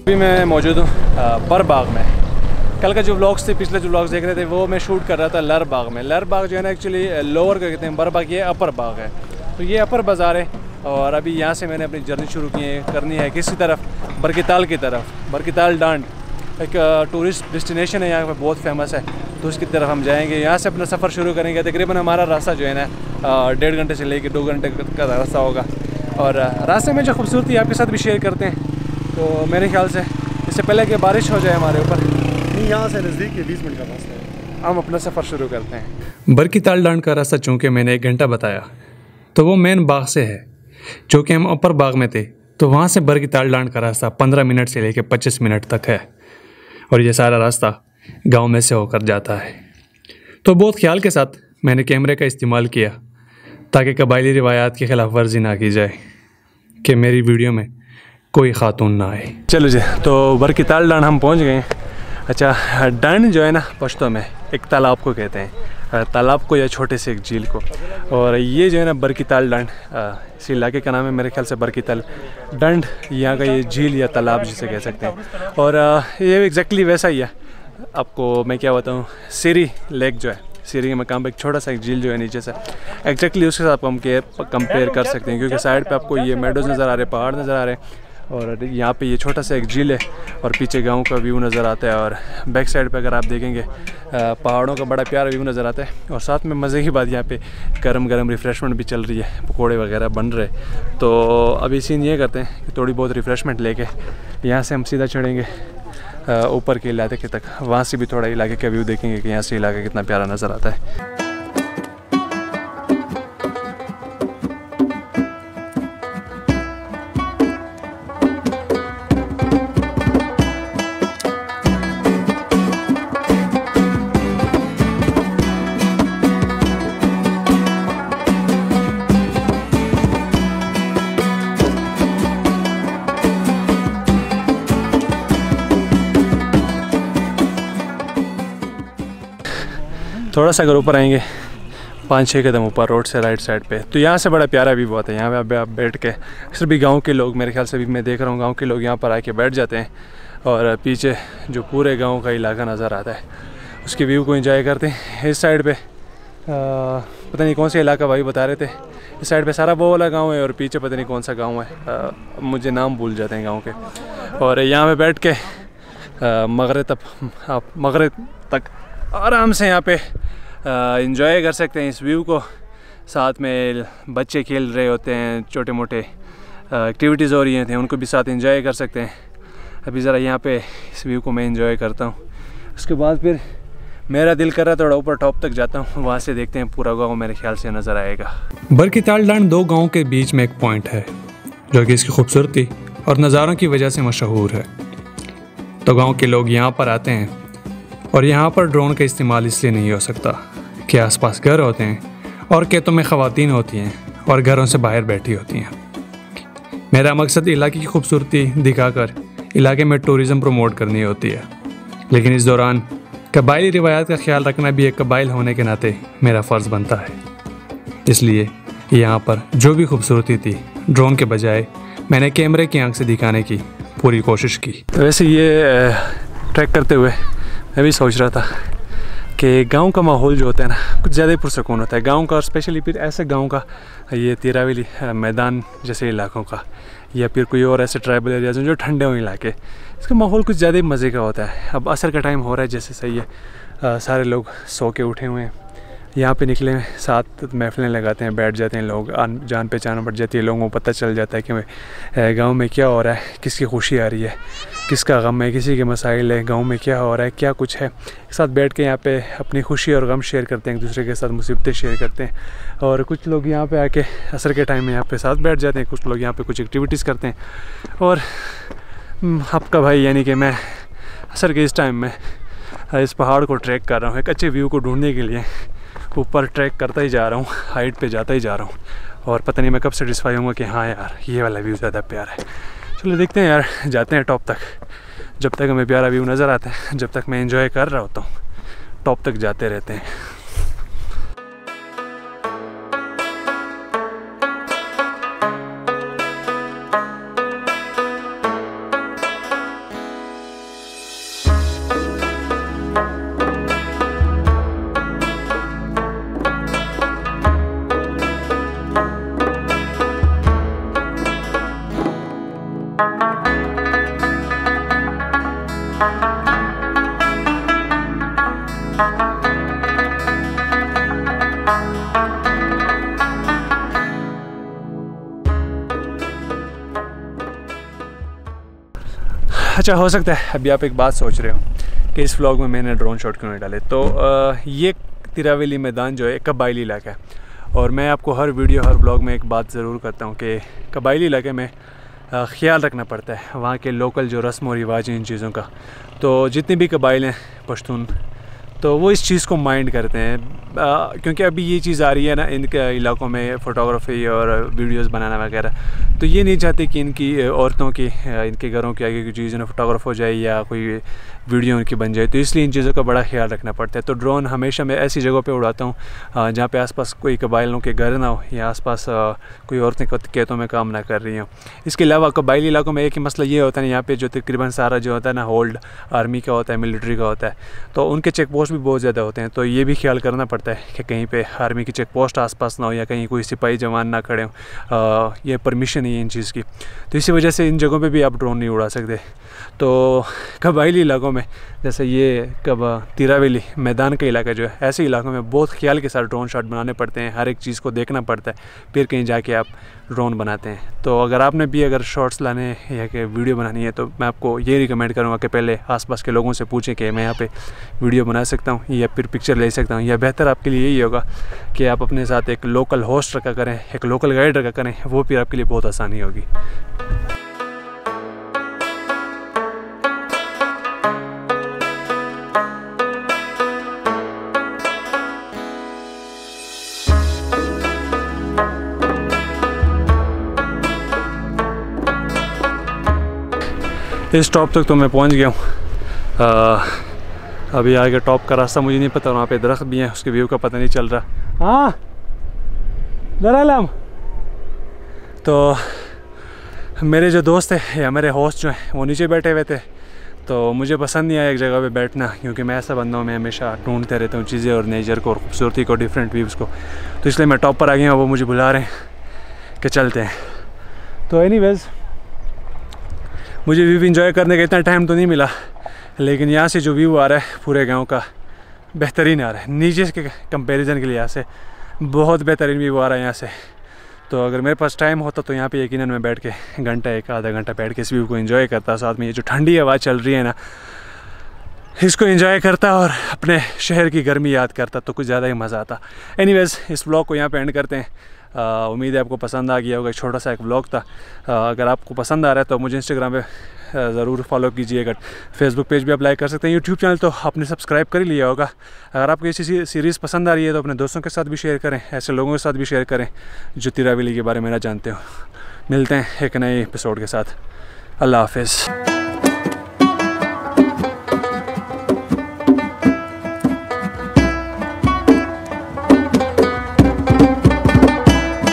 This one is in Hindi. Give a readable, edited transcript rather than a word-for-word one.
अभी मैं मौजूद हूँ बर बाग में। कल का जो व्लॉग्स थे, पिछले जो व्लॉग्स देख रहे थे, वो मैं शूट कर रहा था लर बाग में। लर बाग जो है ना एक्चुअली लोअर का कहते हैं, बर बाग ये अपर बाग है। तो ये अपर बाज़ार है और अभी यहाँ से मैंने अपनी जर्नी शुरू करनी है किसी तरफ, बरकीताल की तरफ। बरकीताल डांड एक टूरिस्ट डेस्टिनेशन है, यहाँ पे बहुत फेमस है, तो उसकी तरफ हम जाएंगे। यहाँ से अपना सफ़र शुरू करेंगे। तकरीबन हमारा रास्ता जो है ना 1.5 घंटे से लेकर 2 घंटे का रास्ता होगा। और रास्ते में जो खूबसूरती आपके साथ भी शेयर करते हैं। तो मेरे ख्याल से इससे पहले कि बारिश हो जाए हमारे ऊपर, यहाँ से नज़दीक 20 मिनट का रास्ता है, हम अपना सफ़र शुरू करते हैं। बरकीताल डांड का रास्ता चूँकि मैंने 1 घंटा बताया, तो वो मेन बाग से है। जो कि हम अपर बाग में थे, तो वहाँ से बरकीताल डांड का रास्ता 15 मिनट से लेकर 25 मिनट तक है। और ये सारा रास्ता गांव में से होकर जाता है। तो बहुत ख्याल के साथ मैंने कैमरे का इस्तेमाल किया ताकि कबायली रिवायात की खिलाफ वर्जी ना की जाए, कि मेरी वीडियो में कोई खातून ना आए। चलो जी, तो बरकीताल डांड हम पहुंच गए। अच्छा, डांड जो है ना पश्तो में एक तालाब को कहते हैं, तालाब को या छोटे से एक झील को। और ये जो है ना बरकीताल डांड, इस इलाके का नाम है मेरे ख्याल से बरकीताल डांड। यहाँ का ये झील या तालाब जिसे कह सकते हैं। और ये एग्जैक्टली वैसा ही है। आपको मैं क्या बताऊँ, सीरी लेक जो है, सीरी के मकाम पर एक छोटा सा एक झील जो है नीचे से, एग्जैक्टली उसके साथ हम कंपेयर कर सकते हैं। क्योंकि साइड पे आपको ये मेडोज़ नज़र आ रहे हैं, पहाड़ नज़र आ रहे हैं, और यहाँ पे ये छोटा सा एक झील है और पीछे गांव का व्यू नज़र आता है। और बैक साइड पे अगर आप देखेंगे पहाड़ों का बड़ा प्यारा व्यू नज़र आता है। और साथ में मज़े की बात, यहाँ पे गरम गरम रिफ़्रेशमेंट भी चल रही है, पकोड़े वगैरह बन रहे। तो अभी सीन ये करते हैं कि थोड़ी बहुत रिफ़्रेशमेंट लेके यहाँ से हम सीधा चढ़ेंगे ऊपर के इलाके तक। वहाँ से भी थोड़ा इलाके का व्यू देखेंगे कि यहाँ से इलाका कितना प्यारा नज़र आता है। थोड़ा सा अगर ऊपर आएंगे 5-6 कदम ऊपर रोड से राइट साइड पे, तो यहाँ से बड़ा प्यारा व्यू आता है। यहाँ पे आप बैठ के, सिर्फ भी गांव के लोग, मेरे ख्याल से भी मैं देख रहा हूँ गांव के लोग यहाँ पर आके बैठ जाते हैं और पीछे जो पूरे गांव का इलाका नज़र आता है उसके व्यू को एंजॉय करते हैं। इस साइड पे पता नहीं कौन सा इलाका भाई बता रहे थे, इस साइड पे सारा वो वाला गाँव है और पीछे पता नहीं कौन सा गाँव है, मुझे नाम भूल जाते हैं गाँव के। और यहाँ पर बैठ के मगरिब तक आराम से यहाँ पे इंजॉय कर सकते हैं इस व्यू को। साथ में बच्चे खेल रहे होते हैं, छोटे मोटे एक्टिविटीज़ हो रही हैं, उनको भी साथ इंजॉय कर सकते हैं। अभी ज़रा यहाँ पे इस व्यू को मैं इंजॉय करता हूँ। उसके बाद फिर मेरा दिल कर रहा है थोड़ा ऊपर टॉप तक जाता हूँ, वहाँ से देखते हैं पूरा गाँव मेरे ख्याल से नज़र आएगा। बरकीताल डांड 2 गाँव के बीच में एक पॉइंट है जो कि इसकी खूबसूरती और नज़ारों की वजह से मशहूर है। तो गाँव के लोग यहाँ पर आते हैं और यहाँ पर ड्रोन का इस्तेमाल इसलिए नहीं हो सकता कि आसपास घर होते हैं और खेतों में ख़वातीन होती हैं और घरों से बाहर बैठी होती हैं। मेरा मकसद इलाके की खूबसूरती दिखाकर इलाके में टूरिज़्म प्रमोट करनी होती है, लेकिन इस दौरान कबायली रिवायात का ख्याल रखना भी एक कबाइल होने के नाते मेरा फ़र्ज़ बनता है। इसलिए यहाँ पर जो भी खूबसूरती थी, ड्रोन के बजाय मैंने कैमरे की आंख से दिखाने की पूरी कोशिश की। वैसे ये ट्रैक करते हुए मैं भी सोच रहा था कि गांव का माहौल जो होता है ना, कुछ ज़्यादा ही पुरसकून होता है गांव का, और स्पेशली फिर ऐसे गांव का, ये तिरावेली मैदान जैसे इलाकों का, या फिर कोई और ऐसे ट्राइबल एरियाज हैं जो ठंडे हुए इलाके, इसका माहौल कुछ ज़्यादा ही मज़े का होता है। अब असर का टाइम हो रहा है, जैसे सही है, सारे लोग सो के उठे हुए हैं, यहाँ पे निकले हुए, साथ महफिलें लगाते हैं, बैठ जाते हैं लोग, जान पहचान बढ़ जाती है, लोगों को पता चल जाता है कि गांव में क्या हो रहा है, किसकी खुशी आ रही है, किसका गम है, किसी के मसाइल है, गांव में क्या हो रहा है, क्या कुछ है। एक साथ बैठ के यहाँ पे अपनी खुशी और गम शेयर करते हैं, एक दूसरे के साथ मुसीबतें शेयर करते हैं। और कुछ लोग यहाँ पे आके असर के टाइम में यहाँ पे साथ बैठ जाते हैं, कुछ लोग यहाँ पे कुछ एक्टिविटीज़ करते हैं। और आपका भाई यानी कि मैं असर के इस टाइम में इस पहाड़ को ट्रैक कर रहा हूँ, एक अच्छे व्यू को ढूंढने के लिए ऊपर ट्रैक करता ही जा रहा हूँ, हाइट पे जाता ही जा रहा हूँ, और पता नहीं मैं कब सेटिस्फाई होऊंगा कि हाँ यार ये वाला व्यू ज़्यादा प्यारा है। चलो देखते हैं यार, जाते हैं टॉप तक। जब तक हमें प्यारा व्यू नज़र आता है, जब तक मैं एंजॉय कर रहा होता हूँ, टॉप तक जाते रहते हैं। अच्छा, हो सकता है अभी आप एक बात सोच रहे हो कि इस व्लॉग में मैंने ड्रोन शॉट क्यों नहीं डाले। तो ये तिरावेली मैदान जो है कबायली इलाका है, और मैं आपको हर वीडियो हर व्लॉग में एक बात ज़रूर करता हूँ कि कबायली इलाके में ख़्याल रखना पड़ता है वहाँ के लोकल जो रस्म और रिवाज हैं इन चीज़ों का। तो जितनी भी कबाइल हैं पश्तून, तो वो इस चीज़ को माइंड करते हैं, क्योंकि अभी ये चीज़ आ रही है ना इनके इलाकों में फ़ोटोग्राफी और वीडियोस बनाना वगैरह। तो ये नहीं चाहते कि इनकी औरतों की इनके घरों की आगे की चीज़ ना फोटोग्राफ हो जाए या कोई वीडियो उनकी बन जाए, तो इसलिए इन चीज़ों का बड़ा ख्याल रखना पड़ता है। तो ड्रोन हमेशा मैं ऐसी जगहों पे उड़ाता हूँ जहाँ पे आसपास कोई कबाइलों के घर ना हो या आसपास कोई औरतें खेतों में काम ना कर रही हों। इसके अलावा कबाइली इलाकों में एक ही मसला ये होता है यहाँ पे जो तकरीबन सारा जो होता है ना होल्ड आर्मी का होता है, मिलिट्री का होता है, तो उनके चेक पोस्ट भी बहुत ज़्यादा होते हैं। तो ये भी ख्याल करना पड़ता है कि कहीं पे आर्मी की चेक पोस्ट आसपास ना हो या कहीं कोई सिपाही जवान ना खड़े हों। ये परमिशन है इन चीज़ की, तो इसी वजह से इन जगहों पे भी आप ड्रोन नहीं उड़ा सकते। तो कबायली इलाकों में जैसे ये तिरावेली मैदान का इलाका जो है, ऐसे इलाकों में बहुत ख्याल के साथ ड्रोन शॉट बनाने पड़ते हैं, हर एक चीज़ को देखना पड़ता है, फिर कहीं जाके आप ड्रोन बनाते हैं। तो अगर आपने भी अगर शॉट्स लाने या कि वीडियो बनानी है तो मैं आपको ये रिकमेंड करूँगा कि पहले आसपास के लोगों से पूछें कि मैं यहाँ पे वीडियो बना सकता हूँ या फिर पिक्चर ले सकता हूँ, या बेहतर आपके लिए यही होगा कि आप अपने साथ एक लोकल होस्ट रखा करें, एक लोकल गाइड रखा करें, वो फिर आपके लिए बहुत आसानी होगी। इस टॉप तक तो मैं पहुंच गया हूँ। अभी आगे टॉप का रास्ता मुझे नहीं पता, वहाँ पे दरख्त भी हैं, उसके व्यू का पता नहीं चल रहा। हाँ दरालम, तो मेरे जो दोस्त है या मेरे होस्ट जो हैं वो नीचे बैठे हुए थे, तो मुझे पसंद नहीं आया एक जगह पे बैठना, क्योंकि मैं ऐसा बंदा हूँ, मैं हमेशा ढूंढते रहता हूँ चीज़ें और नेचर को और खूबसूरती को, डिफरेंट व्यूज़ को। तो इसलिए मैं टॉप पर आ गया हूँ, वो मुझे बुला रहे हैं कि चलते हैं। तो एनीवेज़ मुझे व्यू इंजॉय करने का इतना टाइम तो नहीं मिला, लेकिन यहाँ से जो व्यू आ रहा है पूरे गांव का बेहतरीन आ रहा है। नीचे के कंपैरिजन के लिए यहाँ से बहुत बेहतरीन व्यू आ रहा है यहाँ से। तो अगर मेरे पास टाइम होता तो यहाँ पे यकीनन मैं बैठ के घंटा एक आधा घंटा बैठ के इस व्यू को एंजॉय करता, साथ में ये जो ठंडी हवा चल रही है ना इसको एंजॉय करता और अपने शहर की गर्मी याद करता, तो कुछ ज़्यादा ही मज़ा आता। एनीवेज़ इस व्लॉग को यहाँ पे एंड करते हैं। उम्मीद है आपको पसंद आ गया होगा, छोटा सा एक व्लॉग था। अगर आपको पसंद आ रहा है तो मुझे इंस्टाग्राम पे ज़रूर फॉलो कीजिएगा, फेसबुक पेज भी आप लाइक कर सकते हैं, यूट्यूब चैनल तो आपने सब्सक्राइब कर ही लिया होगा। अगर आपको ऐसी सीरीज़ पसंद आ रही है तो अपने दोस्तों के साथ भी शेयर करें, ऐसे लोगों के साथ भी शेयर करें जो तिरावेली के बारे में ना जानते हो। मिलते हैं एक नए एपिसोड के साथ। अल्लाह हाफिज़।